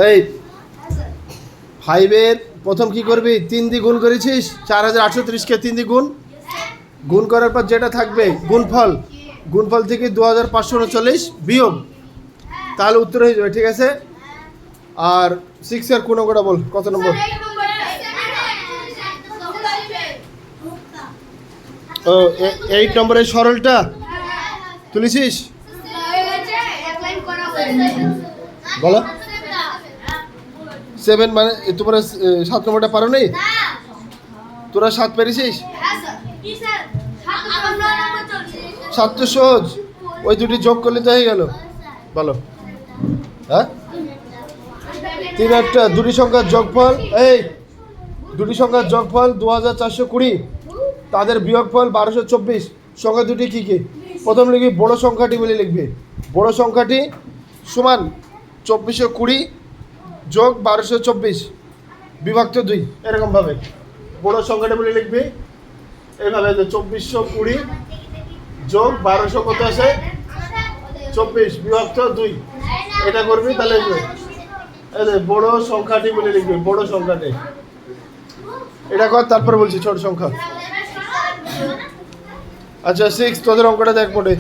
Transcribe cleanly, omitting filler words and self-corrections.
এই 5-এর প্রথম কি করবি, 3 দিয়ে গুণ করেছিস 4830-কে 3 দিয়ে গুণ করার পর যেটা থাকবে গুণফল থেকে 2539 বিয়োগ, তাহলে উত্তর হয়ে যাবে। ঠিক আছে, আর 6-এর কোন অঙ্কটা বল, কত নম্বর? ও 8 নম্বরের সরলটা তুলেছিস, বলো। 7 মানে তোমরা 7 নম্বরটা পারো নি, তোরা 7 পেরেছিস। 7 তো সহজ, ওই দুটি যোগ করলে তো হয়ে গেল। বলো, হ্যাঁ 3 8টা দুটি সংখ্যার যোগফল, এই দুটি সংখ্যার যোগফল 2420, তাদের বিয়োগফল 1224। সংখ্যা দুটি কী কী? প্রথম লিখবি বড় সংখ্যাটি বলে লিখবি, বড় সংখ্যাটি সমান 2420 যোগ 1224 বিভক্ত 2, এরকমভাবে বড় সংখ্যাটা বলে লিখবি এইভাবে, 2420 যোগ 1200 কত আছে 24 বিভক্ত 2, এটা করবি তাহলে বড় সংখ্যাটি বলে লিখবি, বড় সংখ্যাটি। এটা কর, তারপর বলছি ছোট সংখ্যা। আচ্ছা 6, তোদের অঙ্কটা দেখ পড়ে।